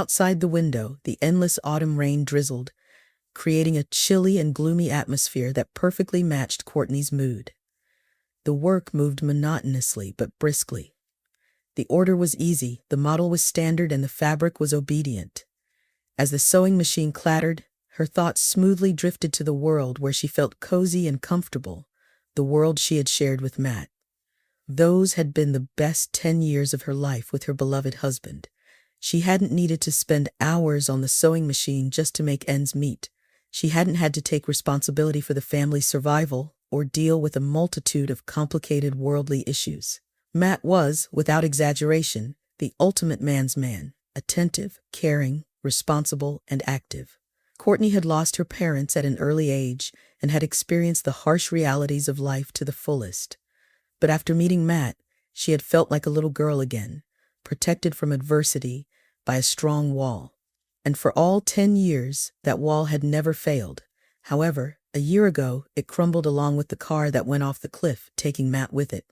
Outside the window, the endless autumn rain drizzled, creating a chilly and gloomy atmosphere that perfectly matched Courtney's mood. The work moved monotonously but briskly. The order was easy, the model was standard, and the fabric was obedient. As the sewing machine clattered, her thoughts smoothly drifted to the world where she felt cozy and comfortable, the world she had shared with Matt. Those had been the best 10 years of her life with her beloved husband. She hadn't needed to spend hours on the sewing machine just to make ends meet. She hadn't had to take responsibility for the family's survival or deal with a multitude of complicated worldly issues. Matt was, without exaggeration, the ultimate man's man, attentive, caring, responsible, and active. Courtney had lost her parents at an early age and had experienced the harsh realities of life to the fullest. But after meeting Matt, she had felt like a little girl again, protected from adversity by a strong wall. And for all 10 years, that wall had never failed. However, a year ago, it crumbled along with the car that went off the cliff, taking Matt with it.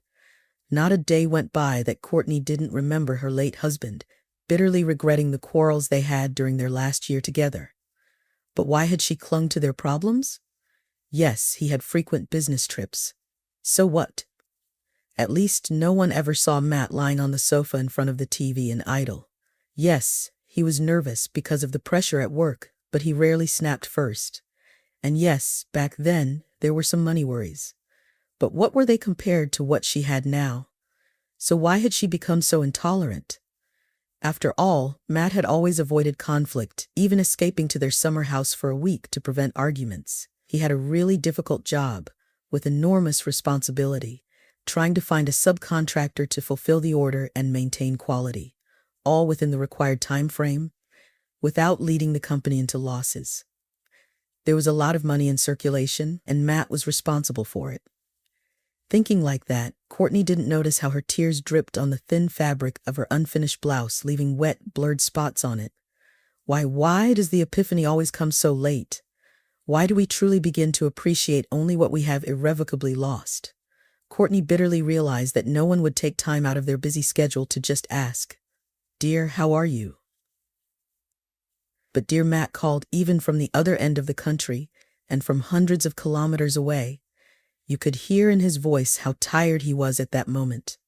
Not a day went by that Courtney didn't remember her late husband, bitterly regretting the quarrels they had during their last year together. But why had she clung to their problems? Yes, he had frequent business trips. So what? At least no one ever saw Matt lying on the sofa in front of the TV and idle. Yes, he was nervous because of the pressure at work, but he rarely snapped first. And yes, back then, there were some money worries. But what were they compared to what she had now? So why had she become so intolerant? After all, Matt had always avoided conflict, even escaping to their summer house for a week to prevent arguments. He had a really difficult job, with enormous responsibility, trying to find a subcontractor to fulfill the order and maintain quality, all within the required time frame, without leading the company into losses. There was a lot of money in circulation, and Matt was responsible for it. Thinking like that, Courtney didn't notice how her tears dripped on the thin fabric of her unfinished blouse, leaving wet, blurred spots on it. Why does the epiphany always come so late? Why do we truly begin to appreciate only what we have irrevocably lost? Courtney bitterly realized that no one would take time out of their busy schedule to just ask, "Dear, how are you?" But dear Matt called even from the other end of the country and from hundreds of kilometers away. You could hear in his voice how tired he was at that moment.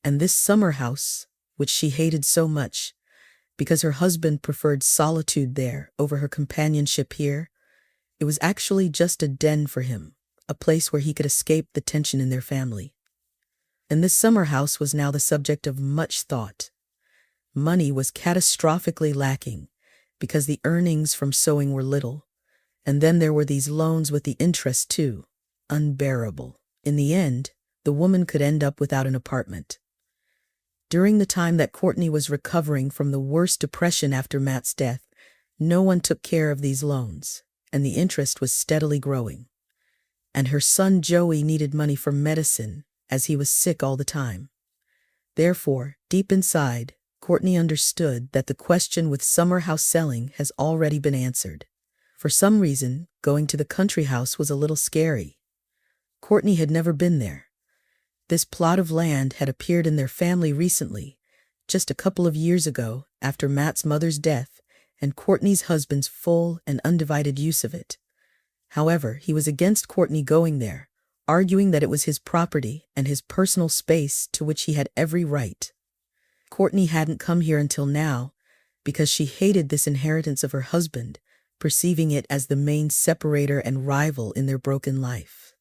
And this summer house, which she hated so much, because her husband preferred solitude there over her companionship here, it was actually just a den for him, a place where he could escape the tension in their family. And this summer house was now the subject of much thought. Money was catastrophically lacking, because the earnings from sewing were little, and then there were these loans with the interest too. Unbearable. In the end, the woman could end up without an apartment. During the time that Courtney was recovering from the worst depression after Matt's death, no one took care of these loans, and the interest was steadily growing. And her son Joey needed money for medicine, as he was sick all the time. Therefore, deep inside, Courtney understood that the question with summer house selling has already been answered. For some reason, going to the country house was a little scary. Courtney had never been there. This plot of land had appeared in their family recently, just a couple of years ago, after Matt's mother's death and Courtney's husband's full and undivided use of it. However, he was against Courtney going there, arguing that it was his property and his personal space to which he had every right. Courtney hadn't come here until now, because she hated this inheritance of her husband, perceiving it as the main separator and rival in their broken life.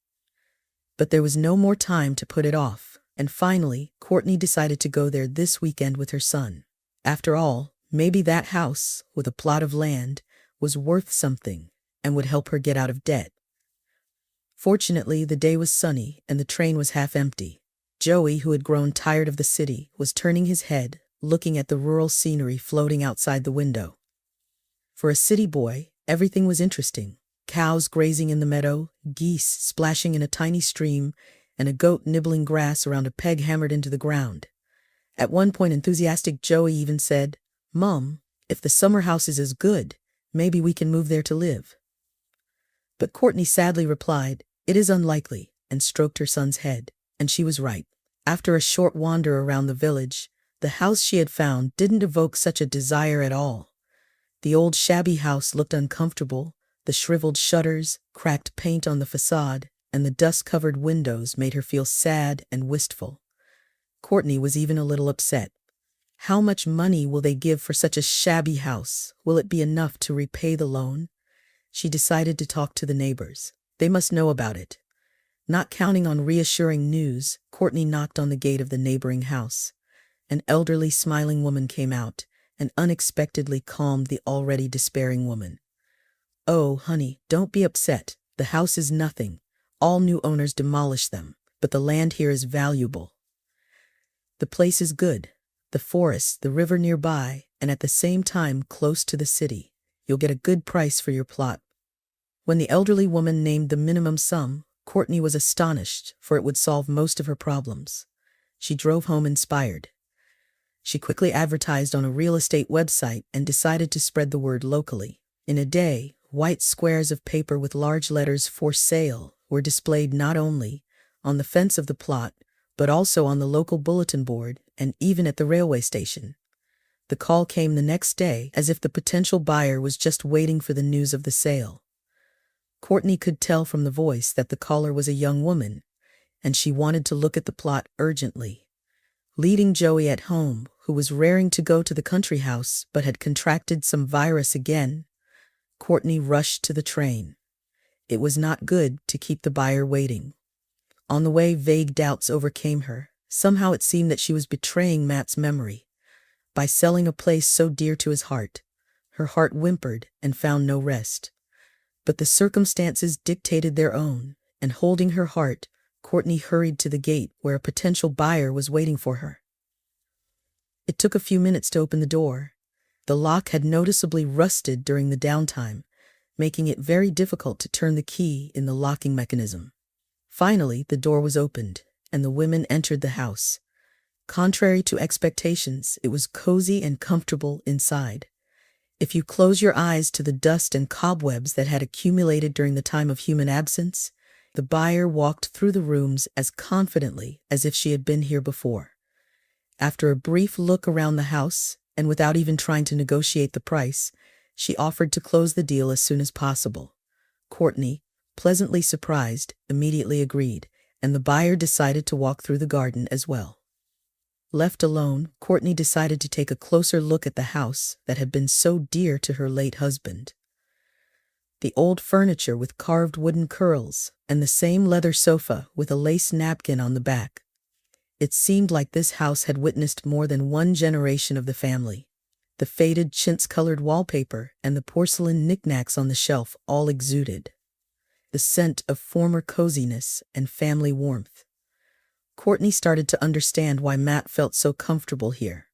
But there was no more time to put it off, and finally, Courtney decided to go there this weekend with her son. After all, maybe that house, with a plot of land, was worth something and would help her get out of debt. Fortunately, the day was sunny and the train was half empty. Joey, who had grown tired of the city, was turning his head, looking at the rural scenery floating outside the window. For a city boy, everything was interesting. Cows grazing in the meadow, geese splashing in a tiny stream, and a goat nibbling grass around a peg hammered into the ground. At one point, enthusiastic Joey even said, "Mom, if the summer house is as good, maybe we can move there to live." But Courtney sadly replied, "It is unlikely," and stroked her son's head. And she was right. After a short wander around the village, The house she had found didn't evoke such a desire at all. The old shabby house looked uncomfortable. The shriveled shutters, cracked paint on the facade, and the dust-covered windows made her feel sad and wistful. Courtney was even a little upset. How much money will they give for such a shabby house? Will it be enough to repay the loan? She decided to talk to the neighbors. They must know about it. Not counting on reassuring news, Courtney knocked on the gate of the neighboring house. An elderly, smiling woman came out and unexpectedly calmed the already despairing woman. "Oh, honey, don't be upset. The house is nothing. All new owners demolish them, but the land here is valuable. The place is good. The forest, the river nearby, and at the same time close to the city. You'll get a good price for your plot." When the elderly woman named the minimum sum, Courtney was astonished, for it would solve most of her problems. She drove home inspired. She quickly advertised on a real estate website and decided to spread the word locally. In a day, white squares of paper with large letters "For Sale" were displayed not only on the fence of the plot, but also on the local bulletin board and even at the railway station. The call came the next day, as if the potential buyer was just waiting for the news of the sale. Courtney could tell from the voice that the caller was a young woman, and she wanted to look at the plot urgently. Leaving Joey at home, who was raring to go to the country house but had contracted some virus again, Courtney rushed to the train. It was not good to keep the buyer waiting. On the way, vague doubts overcame her. Somehow it seemed that she was betraying Matt's memory. By selling a place so dear to his heart, her heart whimpered and found no rest. But the circumstances dictated their own, and holding her heart, Courtney hurried to the gate where a potential buyer was waiting for her. It took a few minutes to open the door. The lock had noticeably rusted during the downtime, making it very difficult to turn the key in the locking mechanism. Finally, the door was opened, and the women entered the house. Contrary to expectations, it was cozy and comfortable inside. If you close your eyes to the dust and cobwebs that had accumulated during the time of human absence, the buyer walked through the rooms as confidently as if she had been here before. After a brief look around the house, and without even trying to negotiate the price, she offered to close the deal as soon as possible. Courtney, pleasantly surprised, immediately agreed, and the buyer decided to walk through the garden as well. Left alone, Courtney decided to take a closer look at the house that had been so dear to her late husband. The old furniture with carved wooden curls, and the same leather sofa with a lace napkin on the back. It seemed like this house had witnessed more than one generation of the family. The faded chintz-colored wallpaper and the porcelain knickknacks on the shelf all exuded the scent of former coziness and family warmth. Courtney started to understand why Matt felt so comfortable here.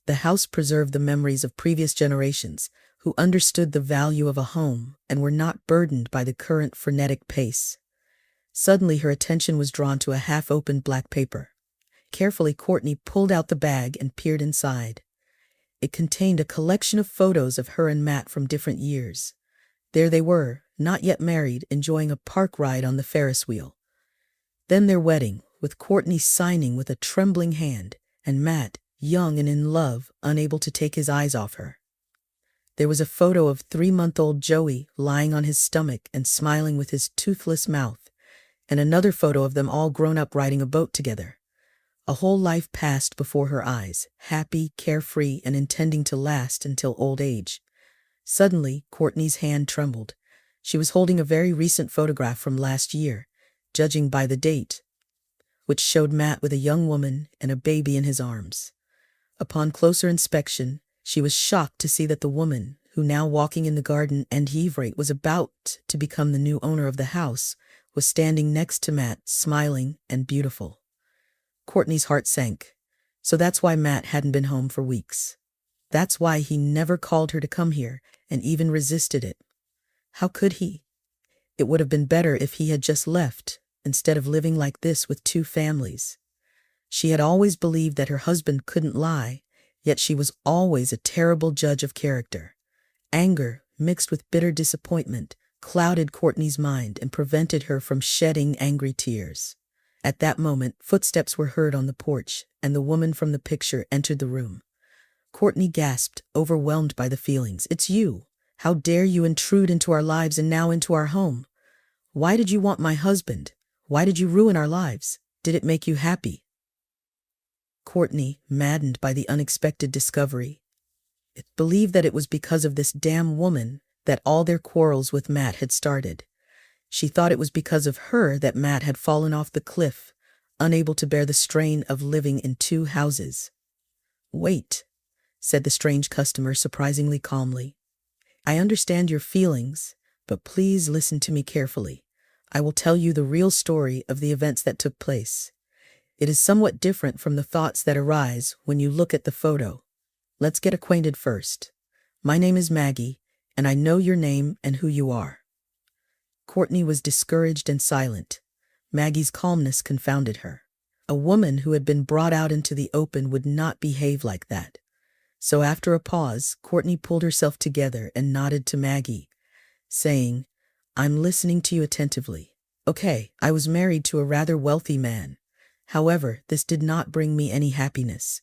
The house preserved the memories of previous generations who understood the value of a home and were not burdened by the current frenetic pace. Suddenly her attention was drawn to a half-opened black paper. Carefully, Courtney pulled out the bag and peered inside. It contained a collection of photos of her and Matt from different years. There they were, not yet married, enjoying a park ride on the Ferris wheel. Then their wedding, with Courtney signing with a trembling hand, and Matt, young and in love, unable to take his eyes off her. There was a photo of 3-month-old Joey lying on his stomach and smiling with his toothless mouth, and another photo of them all grown up riding a boat together. A whole life passed before her eyes, happy, carefree, and intending to last until old age. Suddenly, Courtney's hand trembled. She was holding a very recent photograph from last year, judging by the date, which showed Matt with a young woman and a baby in his arms. Upon closer inspection, she was shocked to see that the woman, who now walking in the garden and Hevrate was about to become the new owner of the house, was standing next to Matt, smiling and beautiful. Courtney's heart sank. So that's why Matt hadn't been home for weeks. That's why he never called her to come here and even resisted it. How could he? It would have been better if he had just left, instead of living like this with 2 families. She had always believed that her husband couldn't lie, yet she was always a terrible judge of character. Anger, mixed with bitter disappointment, clouded Courtney's mind and prevented her from shedding angry tears. At that moment, footsteps were heard on the porch, and the woman from the picture entered the room. Courtney gasped, overwhelmed by the feelings. "It's you! How dare you intrude into our lives and now into our home? Why did you want my husband? Why did you ruin our lives? Did it make you happy?" Courtney, maddened by the unexpected discovery, believed that it was because of this damn woman that all their quarrels with Matt had started. She thought it was because of her that Matt had fallen off the cliff, unable to bear the strain of living in two houses. "Wait," said the strange customer surprisingly calmly. "I understand your feelings, but please listen to me carefully. I will tell you the real story of the events that took place. It is somewhat different from the thoughts that arise when you look at the photo. Let's get acquainted first. My name is Maggie, and I know your name and who you are." Courtney was discouraged and silent. Maggie's calmness confounded her. A woman who had been brought out into the open would not behave like that. So after a pause, Courtney pulled herself together and nodded to Maggie, saying, "I'm listening to you attentively. Okay, I was married to a rather wealthy man. However, this did not bring me any happiness.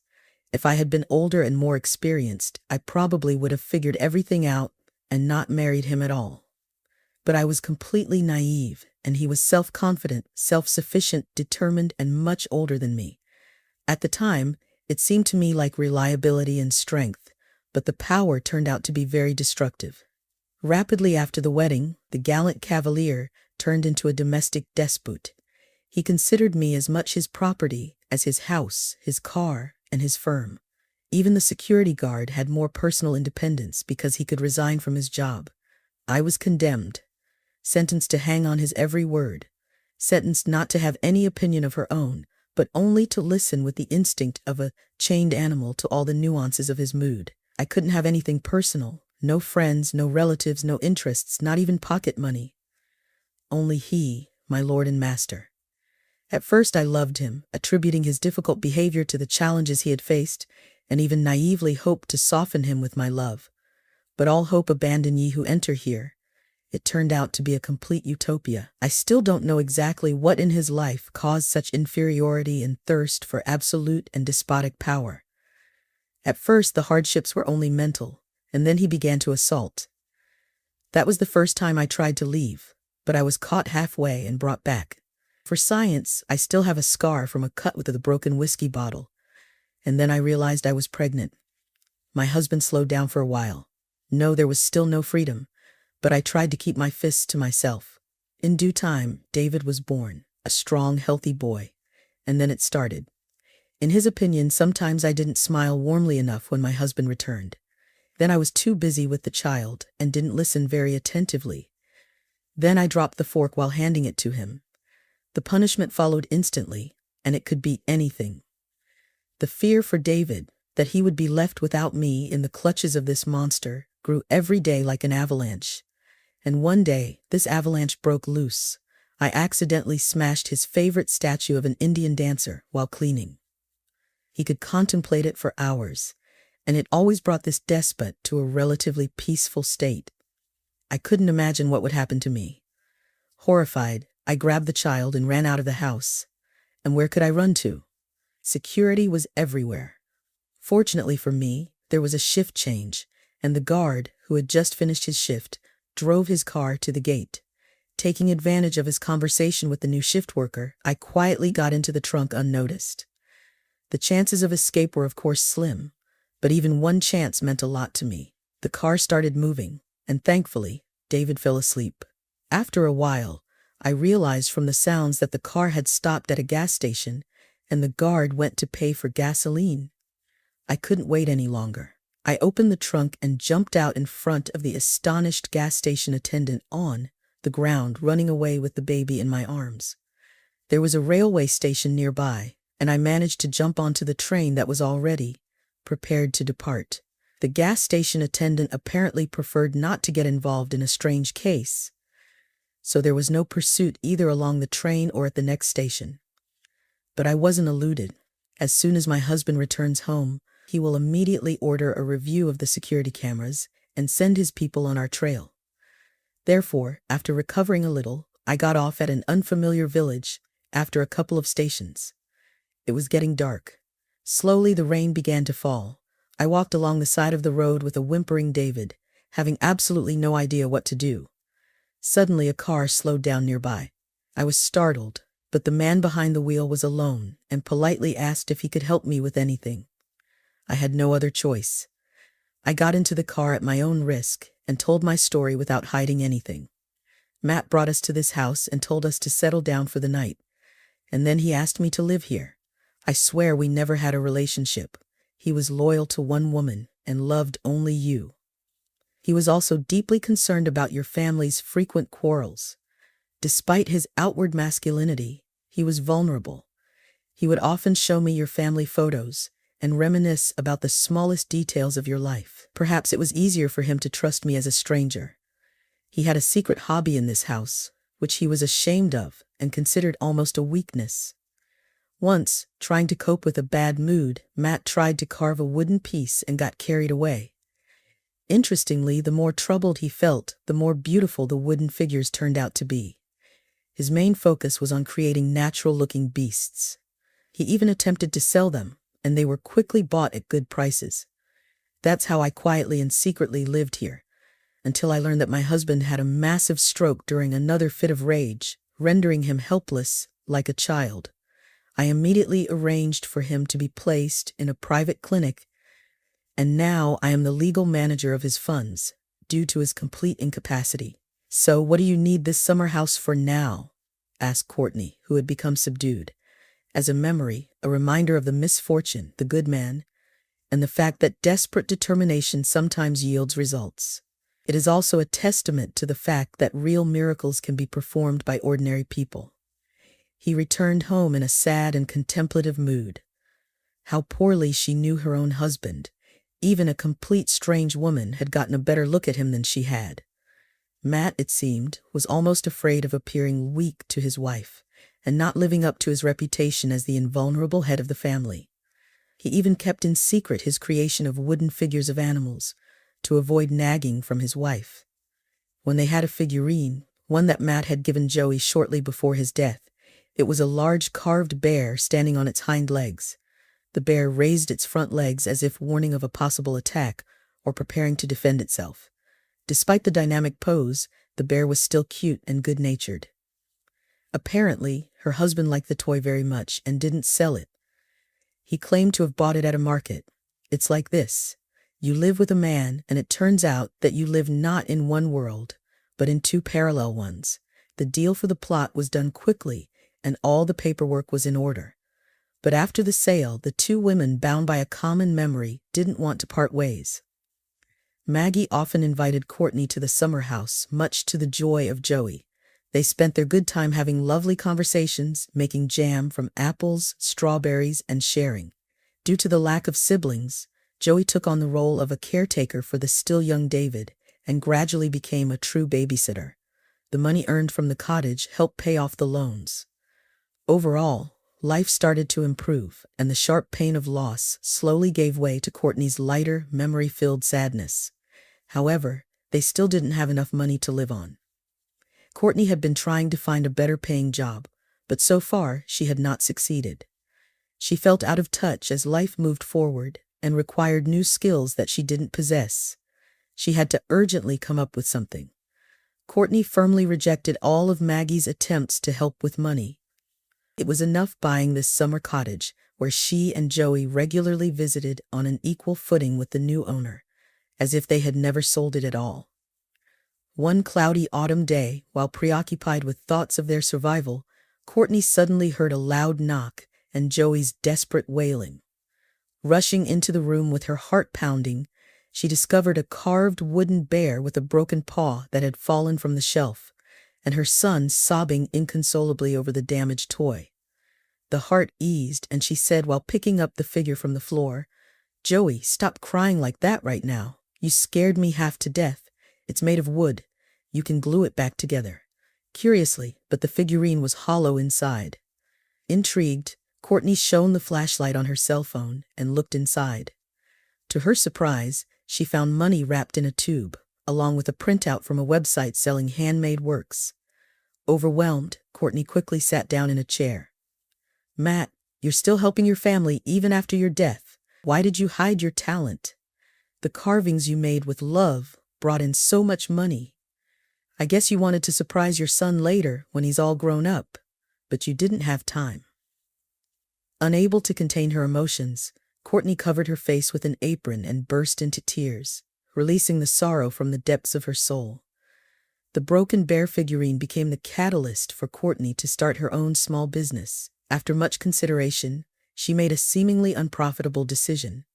If I had been older and more experienced, I probably would have figured everything out and not married him at all. But I was completely naive, and he was self-confident, self-sufficient, determined, and much older than me. At the time, it seemed to me like reliability and strength, but the power turned out to be very destructive. Rapidly after the wedding, the gallant cavalier turned into a domestic despot. He considered me as much his property as his house, his car, and his firm. Even the security guard had more personal independence because he could resign from his job. I was condemned, sentenced to hang on his every word, sentenced not to have any opinion of her own, but only to listen with the instinct of a chained animal to all the nuances of his mood. I couldn't have anything personal, no friends, no relatives, no interests, not even pocket money. Only he, my lord and master. At first I loved him, attributing his difficult behavior to the challenges he had faced, and even naively hoped to soften him with my love. But all hope abandon ye who enter here. It turned out to be a complete utopia. I still don't know exactly what in his life caused such inferiority and thirst for absolute and despotic power. At first the hardships were only mental, and then he began to assault. That was the first time I tried to leave, but I was caught halfway and brought back. For science, I still have a scar from a cut with the broken whiskey bottle, and then I realized I was pregnant. My husband slowed down for a while. No, there was still no freedom, but I tried to keep my fists to myself. In due time, David was born, a strong, healthy boy, and then it started. In his opinion, sometimes I didn't smile warmly enough when my husband returned. Then I was too busy with the child and didn't listen very attentively. Then I dropped the fork while handing it to him. The punishment followed instantly, and it could be anything. The fear for David, that he would be left without me in the clutches of this monster, grew every day like an avalanche. And one day, this avalanche broke loose. I accidentally smashed his favorite statue of an Indian dancer while cleaning. He could contemplate it for hours, and it always brought this despot to a relatively peaceful state. I couldn't imagine what would happen to me. Horrified, I grabbed the child and ran out of the house. And where could I run to? Security was everywhere. Fortunately for me, there was a shift change, and the guard, who had just finished his shift, drove his car to the gate. Taking advantage of his conversation with the new shift worker, I quietly got into the trunk unnoticed. The chances of escape were of course slim, but even one chance meant a lot to me. The car started moving, and thankfully, David fell asleep. After a while, I realized from the sounds that the car had stopped at a gas station, and the guard went to pay for gasoline. I couldn't wait any longer. I opened the trunk and jumped out in front of the astonished gas station attendant on the ground, running away with the baby in my arms. There was a railway station nearby, and I managed to jump onto the train that was already prepared to depart. The gas station attendant apparently preferred not to get involved in a strange case, so there was no pursuit either along the train or at the next station. But I wasn't eluded. As soon as my husband returns home, he will immediately order a review of the security cameras and send his people on our trail. Therefore, after recovering a little, I got off at an unfamiliar village after a couple of stations. It was getting dark. Slowly the rain began to fall. I walked along the side of the road with a whimpering David, having absolutely no idea what to do. Suddenly a car slowed down nearby. I was startled, but the man behind the wheel was alone and politely asked if he could help me with anything. I had no other choice. I got into the car at my own risk and told my story without hiding anything. Matt brought us to this house and told us to settle down for the night, and then he asked me to live here. I swear we never had a relationship. He was loyal to one woman and loved only you. He was also deeply concerned about your family's frequent quarrels. Despite his outward masculinity, he was vulnerable. He would often show me your family photos and reminisce about the smallest details of your life. Perhaps it was easier for him to trust me as a stranger. He had a secret hobby in this house, which he was ashamed of and considered almost a weakness. Once, trying to cope with a bad mood, Matt tried to carve a wooden piece and got carried away. Interestingly, the more troubled he felt, the more beautiful the wooden figures turned out to be. His main focus was on creating natural-looking beasts. He even attempted to sell them, and they were quickly bought at good prices. That's how I quietly and secretly lived here, until I learned that my husband had a massive stroke during another fit of rage, rendering him helpless, like a child. I immediately arranged for him to be placed in a private clinic, and now I am the legal manager of his funds, due to his complete incapacity. "So what do you need this summer house for now?" asked Courtney, who had become subdued. As a memory, a reminder of the misfortune, the good man, and the fact that desperate determination sometimes yields results. It is also a testament to the fact that real miracles can be performed by ordinary people. He returned home in a sad and contemplative mood. How poorly she knew her own husband. Even a complete strange woman had gotten a better look at him than she had. Matt, it seemed, was almost afraid of appearing weak to his wife, and not living up to his reputation as the invulnerable head of the family. He even kept in secret his creation of wooden figures of animals, to avoid nagging from his wife. When they had a figurine, one that Matt had given Joey shortly before his death, it was a large carved bear standing on its hind legs. The bear raised its front legs as if warning of a possible attack or preparing to defend itself. Despite the dynamic pose, the bear was still cute and good-natured. Apparently, her husband liked the toy very much and didn't sell it. He claimed to have bought it at a market. It's like this. You live with a man, and it turns out that you live not in one world, but in two parallel ones. The deal for the plot was done quickly, and all the paperwork was in order. But after the sale, the two women, bound by a common memory, didn't want to part ways. Maggie often invited Courtney to the summer house, much to the joy of Joey. They spent their good time having lovely conversations, making jam from apples, strawberries, and sharing. Due to the lack of siblings, Joey took on the role of a caretaker for the still young David and gradually became a true babysitter. The money earned from the cottage helped pay off the loans. Overall, life started to improve, and the sharp pain of loss slowly gave way to Courtney's lighter, memory-filled sadness. However, they still didn't have enough money to live on. Courtney had been trying to find a better-paying job, but so far she had not succeeded. She felt out of touch as life moved forward and required new skills that she didn't possess. She had to urgently come up with something. Courtney firmly rejected all of Maggie's attempts to help with money. It was enough buying this summer cottage, where she and Joey regularly visited on an equal footing with the new owner, as if they had never sold it at all. One cloudy autumn day, while preoccupied with thoughts of their survival, Courtney suddenly heard a loud knock and Joey's desperate wailing. Rushing into the room with her heart pounding, she discovered a carved wooden bear with a broken paw that had fallen from the shelf, and her son sobbing inconsolably over the damaged toy. The heart eased, and she said while picking up the figure from the floor, "Joey, stop crying like that right now. You scared me half to death. It's made of wood. You can glue it back together." Curiously, but the figurine was hollow inside. Intrigued, Courtney shone the flashlight on her cell phone and looked inside. To her surprise, she found money wrapped in a tube, along with a printout from a website selling handmade works. Overwhelmed, Courtney quickly sat down in a chair. Matt, you're still helping your family even after your death. Why did you hide your talent? The carvings you made with love brought in so much money. I guess you wanted to surprise your son later when he's all grown up, but you didn't have time." Unable to contain her emotions, Courtney covered her face with an apron and burst into tears, releasing the sorrow from the depths of her soul. The broken bear figurine became the catalyst for Courtney to start her own small business. After much consideration, she made a seemingly unprofitable decision.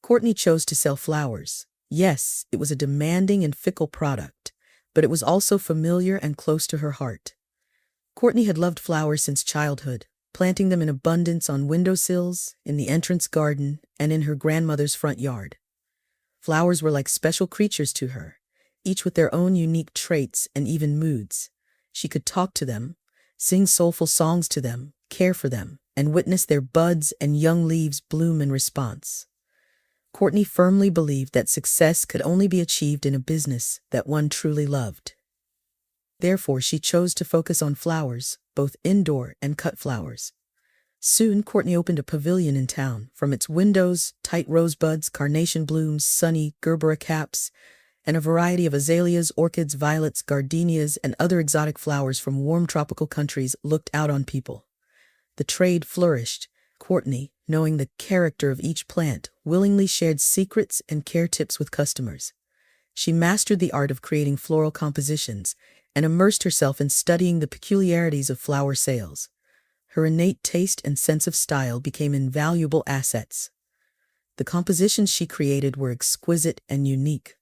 Courtney chose to sell flowers. Yes, it was a demanding and fickle product, but it was also familiar and close to her heart. Courtney had loved flowers since childhood, planting them in abundance on windowsills, in the entrance garden, and in her grandmother's front yard. Flowers were like special creatures to her, each with their own unique traits and even moods. She could talk to them, sing soulful songs to them, care for them, and witness their buds and young leaves bloom in response. Courtney firmly believed that success could only be achieved in a business that one truly loved. Therefore, she chose to focus on flowers, both indoor and cut flowers. Soon, Courtney opened a pavilion in town. From its windows, tight rosebuds, carnation blooms, sunny gerbera caps, and a variety of azaleas, orchids, violets, gardenias, and other exotic flowers from warm tropical countries looked out on people. The trade flourished. Courtney, knowing the character of each plant, willingly shared secrets and care tips with customers. She mastered the art of creating floral compositions and immersed herself in studying the peculiarities of flower sales. Her innate taste and sense of style became invaluable assets. The compositions she created were exquisite and unique.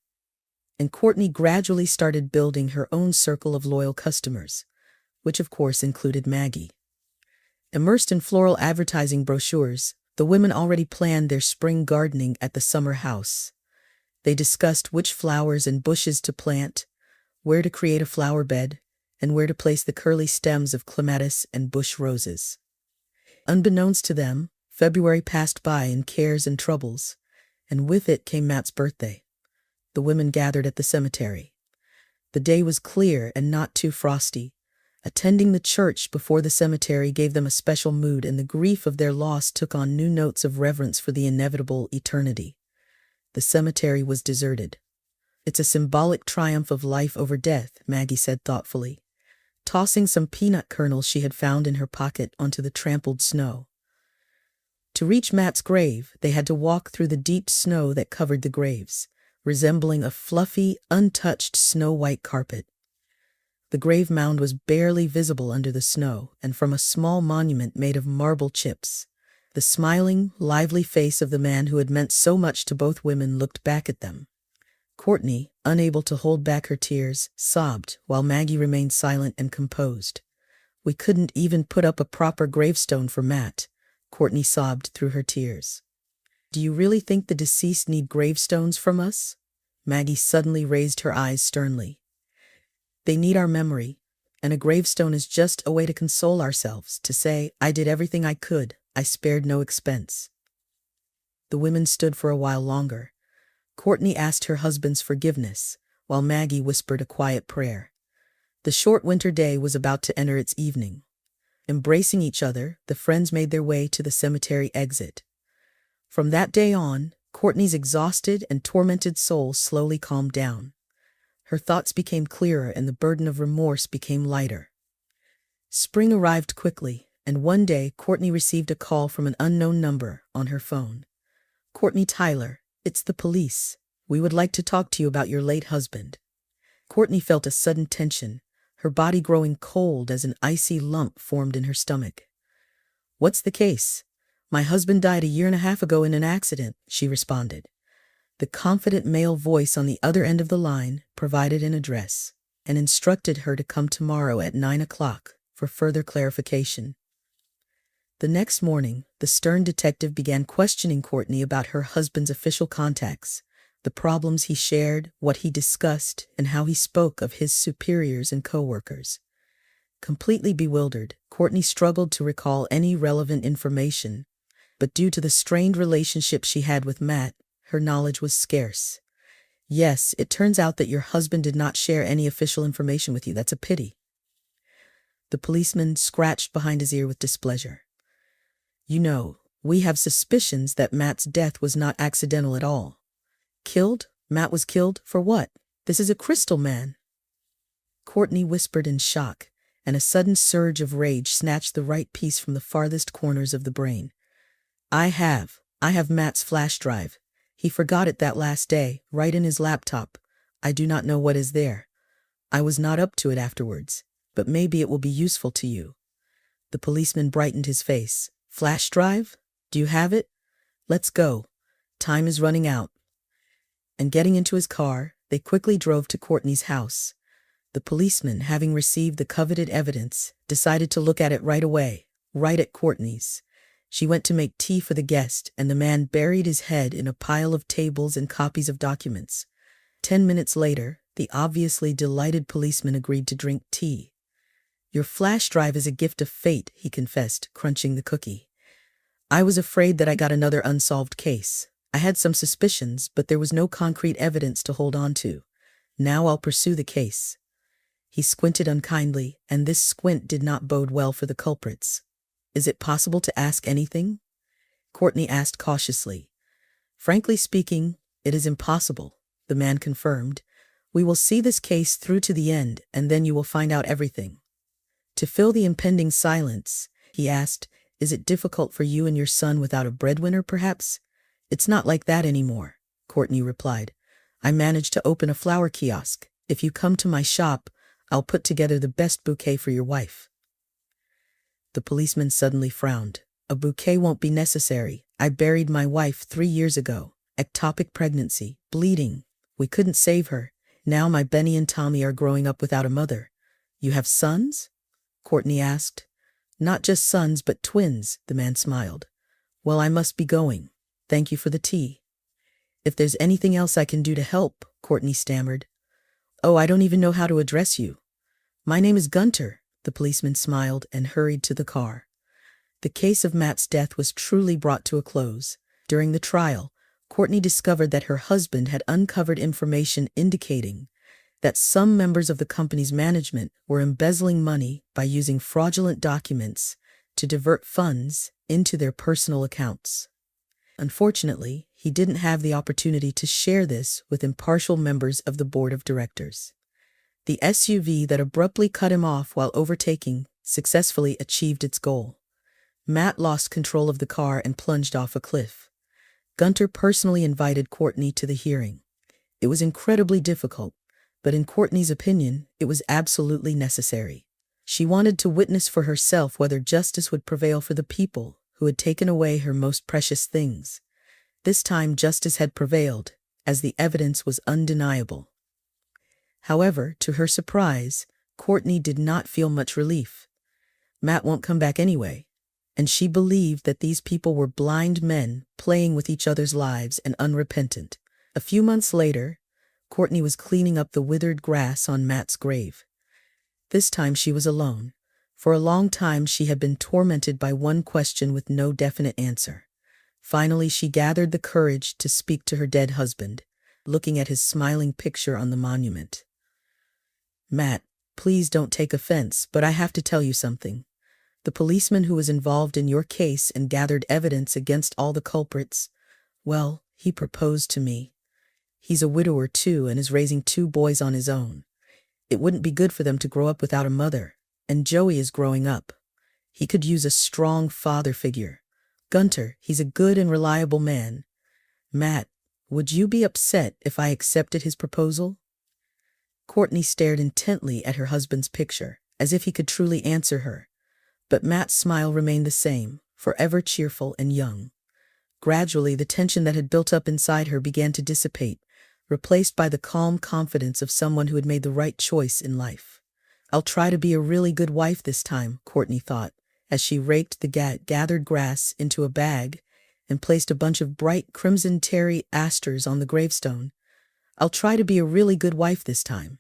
And Courtney gradually started building her own circle of loyal customers, which of course included Maggie. Immersed in floral advertising brochures, the women already planned their spring gardening at the summer house. They discussed which flowers and bushes to plant, where to create a flower bed, and where to place the curly stems of clematis and bush roses. Unbeknownst to them, February passed by in cares and troubles, and with it came Matt's birthday. The women gathered at the cemetery. The day was clear and not too frosty. Attending the church before the cemetery gave them a special mood, and the grief of their loss took on new notes of reverence for the inevitable eternity. The cemetery was deserted. "It's a symbolic triumph of life over death," Maggie said thoughtfully, tossing some peanut kernels she had found in her pocket onto the trampled snow. To reach Matt's grave, they had to walk through the deep snow that covered the graves, resembling a fluffy, untouched snow-white carpet. The grave mound was barely visible under the snow, and from a small monument made of marble chips, the smiling, lively face of the man who had meant so much to both women looked back at them. Courtney, unable to hold back her tears, sobbed, while Maggie remained silent and composed. "We couldn't even put up a proper gravestone for Matt," Courtney sobbed through her tears. "Do you really think the deceased need gravestones from us?" Maggie suddenly raised her eyes sternly. "They need our memory, and a gravestone is just a way to console ourselves, to say, 'I did everything I could, I spared no expense.'" The women stood for a while longer. Courtney asked her husband's forgiveness, while Maggie whispered a quiet prayer. The short winter day was about to enter its evening. Embracing each other, the friends made their way to the cemetery exit. From that day on, Courtney's exhausted and tormented soul slowly calmed down. Her thoughts became clearer and the burden of remorse became lighter. Spring arrived quickly, and one day Courtney received a call from an unknown number on her phone. "Courtney Tyler, it's the police. We would like to talk to you about your late husband." Courtney felt a sudden tension, her body growing cold as an icy lump formed in her stomach. "What's the case?" "My husband died a year and a half ago in an accident," she responded. The confident male voice on the other end of the line provided an address and instructed her to come tomorrow at 9 o'clock for further clarification. The next morning, the stern detective began questioning Courtney about her husband's official contacts, the problems he shared, what he discussed, and how he spoke of his superiors and coworkers. Completely bewildered, Courtney struggled to recall any relevant information, but due to the strained relationship she had with Matt, her knowledge was scarce. "Yes, it turns out that your husband did not share any official information with you. That's a pity." The policeman scratched behind his ear with displeasure. You know, we have suspicions that Matt's death was not accidental at all. Killed? Matt was killed? For what? This is a crystal man. Courtney whispered in shock, and a sudden surge of rage snatched the right piece from the farthest corners of the brain. I have Matt's flash drive. He forgot it that last day, right in his laptop. I do not know what is there. I was not up to it afterwards, but maybe it will be useful to you. The policeman brightened his face. Flash drive? Do you have it? Let's go. Time is running out. And getting into his car, they quickly drove to Courtney's house. The policeman, having received the coveted evidence, decided to look at it right away, right at Courtney's. She went to make tea for the guest, and the man buried his head in a pile of tables and copies of documents. 10 minutes later, the obviously delighted policeman agreed to drink tea. Your flash drive is a gift of fate, he confessed, crunching the cookie. I was afraid that I got another unsolved case. I had some suspicions, but there was no concrete evidence to hold on to. Now I'll pursue the case. He squinted unkindly, and this squint did not bode well for the culprits. Is it possible to ask anything? Courtney asked cautiously. Frankly speaking, it is impossible, the man confirmed. We will see this case through to the end, and then you will find out everything. To fill the impending silence, he asked, is it difficult for you and your son without a breadwinner, perhaps? It's not like that anymore, Courtney replied. I managed to open a flower kiosk. If you come to my shop, I'll put together the best bouquet for your wife. The policeman suddenly frowned. A bouquet won't be necessary. I buried my wife 3 years ago. Ectopic pregnancy, bleeding. We couldn't save her. Now my Benny and Tommy are growing up without a mother. You have sons? Courtney asked. Not just sons, but twins, the man smiled. Well, I must be going. Thank you for the tea. If there's anything else I can do to help, Courtney stammered. Oh, I don't even know how to address you. My name is Gunter, the policeman smiled and hurried to the car. The case of Matt's death was truly brought to a close. During the trial, Courtney discovered that her husband had uncovered information indicating that some members of the company's management were embezzling money by using fraudulent documents to divert funds into their personal accounts. Unfortunately, he didn't have the opportunity to share this with impartial members of the board of directors. The SUV that abruptly cut him off while overtaking successfully achieved its goal. Matt lost control of the car and plunged off a cliff. Gunter personally invited Courtney to the hearing. It was incredibly difficult, but in Courtney's opinion, it was absolutely necessary. She wanted to witness for herself whether justice would prevail for the people who had taken away her most precious things. This time justice had prevailed, as the evidence was undeniable. However, to her surprise, Courtney did not feel much relief. Matt won't come back anyway, and she believed that these people were blind men playing with each other's lives and unrepentant. A few months later, Courtney was cleaning up the withered grass on Matt's grave. This time she was alone. For a long time she had been tormented by one question with no definite answer. Finally she gathered the courage to speak to her dead husband, looking at his smiling picture on the monument. Matt, please don't take offense, but I have to tell you something. The policeman who was involved in your case and gathered evidence against all the culprits, well, he proposed to me. He's a widower too and is raising 2 boys on his own. It wouldn't be good for them to grow up without a mother, and Joey is growing up. He could use a strong father figure. Gunter, he's a good and reliable man. Matt, would you be upset if I accepted his proposal? Courtney stared intently at her husband's picture, as if he could truly answer her. But Matt's smile remained the same, forever cheerful and young. Gradually, the tension that had built up inside her began to dissipate, replaced by the calm confidence of someone who had made the right choice in life. I'll try to be a really good wife this time, Courtney thought, as she raked the gathered grass into a bag and placed a bunch of bright crimson terry asters on the gravestone. I'll try to be a really good wife this time.